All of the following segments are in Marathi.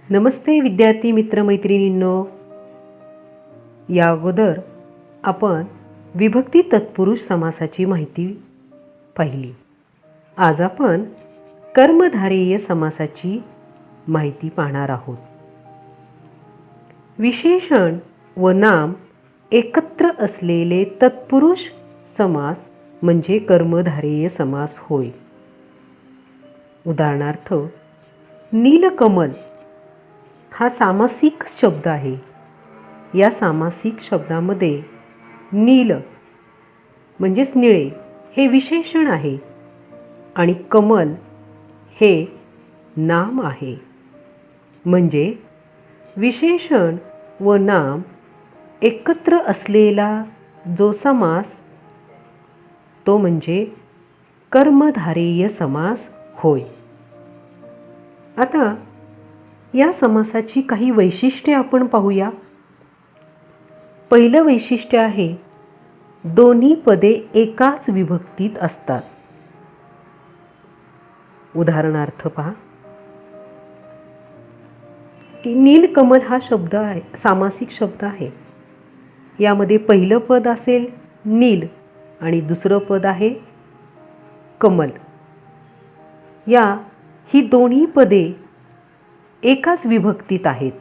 नमस्ते विद्यार्थी मित्रमैत्रिणींनो. या अगोदर आपण विभक्ती तत्पुरुष समासाची माहिती पाहिली. आज आपण कर्मधारेय समासाची माहिती पाहणार आहोत. विशेषण व नाम एकत्र असलेले तत्पुरुष समास म्हणजे कर्मधारेय समास होय. उदाहरणार्थ, नीलकमल हा सामासिक शब्द आहे. या सामासिक शब्दामध्ये नील म्हणजेच निळे हे विशेषण आहे आणि कमल हे नाम आहे. म्हणजे विशेषण व नाम एकत्र असलेला जो समास तो म्हणजे कर्मधारेय समास होय. आता या समासाची काही वैशिष्ट्ये आपण पाहूया. पहिलं वैशिष्ट्य आहे, दोन्ही पदे एकाच विभक्तीत असतात. उदाहरणार्थ पहा की नीलकमल हा शब्द आहे, सामासिक शब्द आहे. यामध्ये पहिलं पद असेल नील आणि दुसरं पद आहे कमल. ही दोन्ही पदे एकाच विभक्तीत आहेत.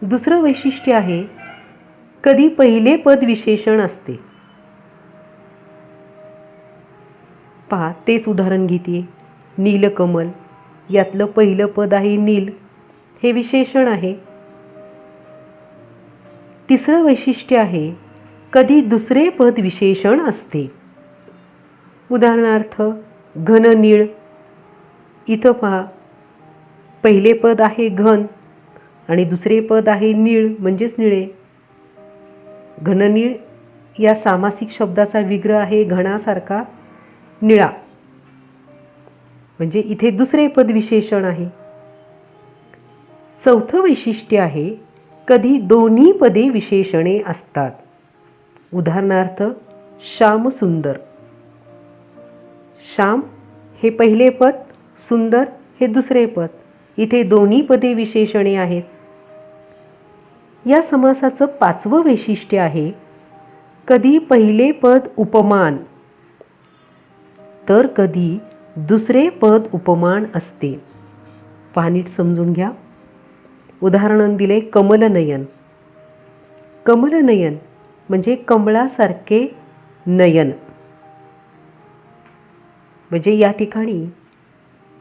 दुसरं वैशिष्ट्य आहे, कधी पहिले पद विशेषण असते. पहा, तेच उदाहरण घेते. नीलकमल यातलं पहिलं पद आहे नील, हे विशेषण आहे. तिसरं वैशिष्ट्य आहे, कधी दुसरे पद विशेषण असते. उदाहरणार्थ घननीळ. इथं पहा, पहिले पद आहे घन आणि दुसरे पद आहे नीळ म्हणजेच निळे. घननीळ या सामासिक शब्दाचा विग्रह आहे घनासारखा निळा, म्हणजे इथे दुसरे पद विशेषण आहे. चौथं वैशिष्ट्य आहे, कधी दोन्ही पदे विशेषणे असतात. उदाहरणार्थ श्यामसुंदर. श्याम हे पहिले पद, सुंदर हे दुसरे पद. इथे दोन्ही पदे विशेषणे आहेत. या समासाचं पाचवं वैशिष्ट्य आहे, कधी पहिले पद उपमान तर कधी दुसरे पद उपमान असते. पहा, नीट समजून घ्या. उदाहरण दिले कमलनयन. कमलनयन म्हणजे कमळासारखे नयन. म्हणजे या ठिकाणी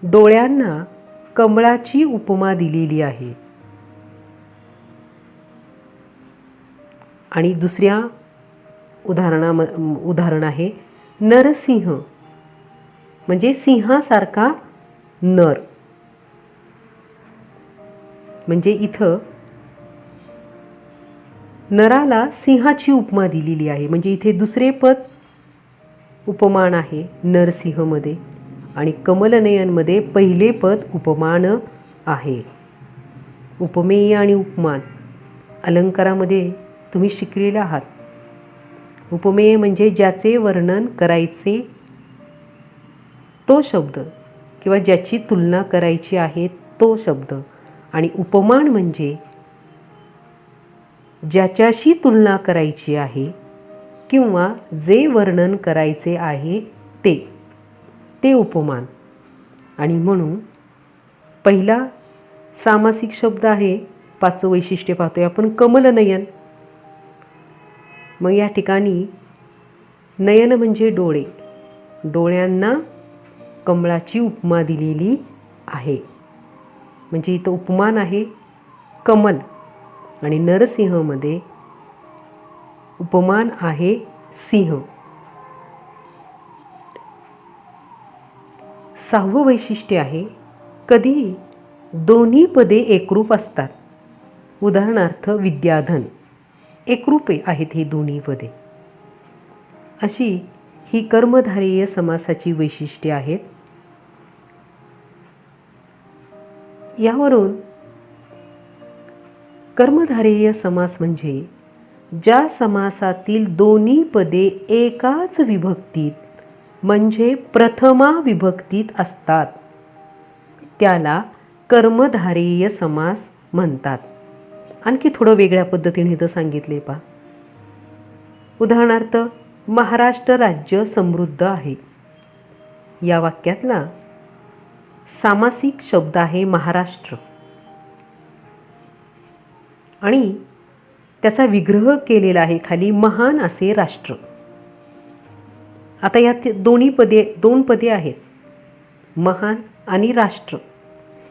डोळ्यांना कमळाची उपमा दिलेली आहे. आणि दुसऱ्या उदाहरण आहे नरसिंह म्हणजे सिंहासारखा नर. म्हणजे इथं नराला सिंहाची उपमा दिलेली आहे. म्हणजे इथे दुसरे पद उपमान आहे नरसिंहमध्ये आणि कमलनयनमध्ये पहिले पद उपमान आहे. उपमेय आणि उपमान अलंकारामध्ये तुम्ही शिकलेले आहात. उपमेय म्हणजे ज्याचे वर्णन करायचे तो शब्द किंवा ज्याची तुलना करायची आहे तो शब्द, आणि उपमान म्हणजे ज्याच्याशी तुलना करायची आहे किंवा जे वर्णन करायचे आहे ते उपमान. आणि म्हणून पहिला सामासिक शब्द आहे, पाचवं वैशिष्ट्य पाहतोय आपण कमलनयन. मग या ठिकाणी नयन म्हणजे डोळे. डोळ्यांना कमळाची उपमा दिलेली आहे. म्हणजे इथं उपमान आहे कमल आणि नरसिंहमध्ये उपमान आहे सिंह. सहावं वैशिष्ट्य आहे, कधी दोन्ही पदे एकरूप असतात. उदाहरणार्थ विद्याधन. एकरूपे आहेत ही दोन्ही पदे. अशी ही कर्मधारेय समासाची वैशिष्ट्ये आहेत. यावरून कर्मधारेय समास म्हणजे ज्या समासातील दोन्ही पदे एकाच विभक्तीत म्हणजे प्रथमा विभक्तीत असतात त्याला कर्मधारेय समास म्हणतात. आणखी थोडं वेगळ्या पद्धतीने इथं सांगितले पहा. उदाहरणार्थ, महाराष्ट्र राज्य समृद्ध आहे. या वाक्यातला सामासिक शब्द आहे महाराष्ट्र आणि त्याचा विग्रह केलेला आहे खाली महान असे राष्ट्र. आता यात दोन पदे आहेत, महान आणि राष्ट्र.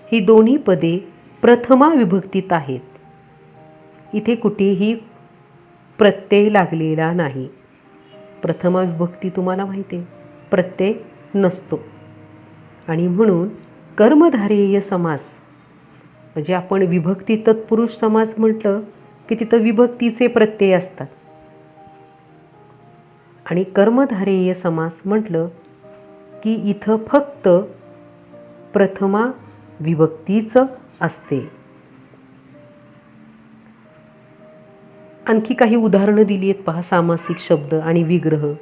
ही दोन्ही पदे प्रथमा विभक्तीत आहेत. इथे कुठेही प्रत्यय लागलेला नाही. प्रथमा विभक्ती तुम्हाला माहिती आहे, प्रत्यय नसतो. आणि म्हणून कर्मधारेय समास म्हणजे आपण विभक्ती तत्पुरुष समास म्हटलं की तिथं विभक्तीचे प्रत्यय असतात आणि कर्मधारेय समास म्हटलं की इथं फक्त प्रथमा विभक्तीच असते. आणखी काही उदाहरणं दिली आहेत पहा सामासिक शब्द आणि विग्रह,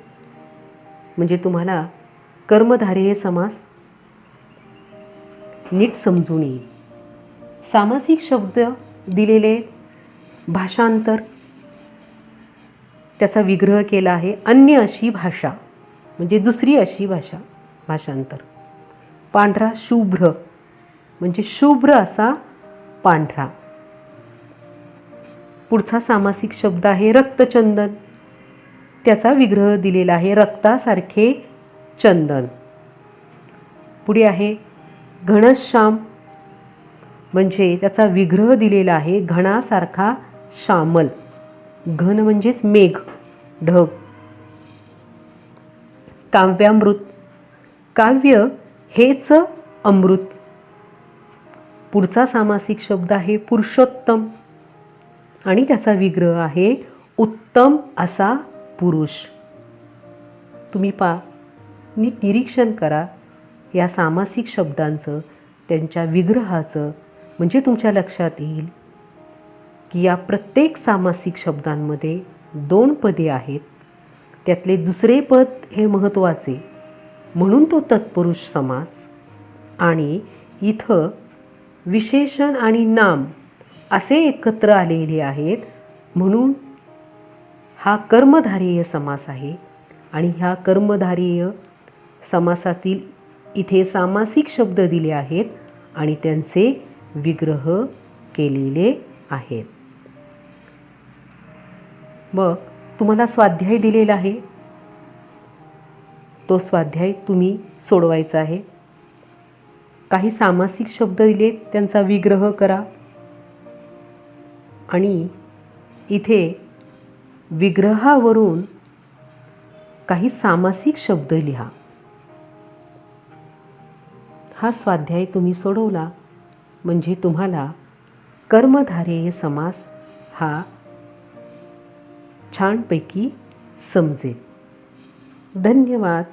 म्हणजे तुम्हाला कर्मधारेय समास नीट समजून येईल. सामासिक शब्द दिलेले भाषांतर, त्याचा विग्रह केला आहे अन्य अशी भाषा, म्हणजे दुसरी अशी भाषा. भाषांतर. पांढरा शुभ्र म्हणजे शुभ्र असा पांढरा. पुढचा सामासिक शब्द आहे रक्तचंदन, त्याचा विग्रह दिलेला आहे रक्तासारखे चंदन. पुढे आहे घनश्याम, म्हणजे त्याचा विग्रह दिलेला आहे घणासारखा श्यामल. घन म्हणजेच मेघ, ढग. काव्यामृत, काव्य हेच अमृत. पुढचा सामासिक शब्द आहे पुरुषोत्तम आणि त्याचा विग्रह आहे उत्तम असा पुरुष. तुम्ही नीट निरीक्षण करा या सामासिक शब्दांचं, त्यांच्या विग्रहाचं, म्हणजे तुमच्या लक्षात येईल की या प्रत्येक सामासिक शब्दांमध्ये 2 पदे आहेत. त्यातले दुसरे पद हे महत्त्वाचे म्हणून तो तत्पुरुष समास, आणि इथं विशेषण आणि नाम असे एकत्र आलेले आहेत म्हणून हा कर्मधारेय समास आहे. आणि ह्या कर्मधारेय समासातील इथे सामासिक शब्द दिले आहेत आणि त्यांचे विग्रह केलेले आहेत. मग तुम्हाला स्वाध्याय दिलेला आहे, तो स्वाध्याय तुम्ही सोडवायचा आहे. काही सामासिक शब्द दिलेत, त्यांचा विग्रह करा आणि इथे विग्रहावरून काही सामासिक शब्द लिहा. हा स्वाध्याय तुम्ही सोडवला म्हणजे तुम्हाला कर्मधारेय समास हा छानपैकी समजेल. धन्यवाद.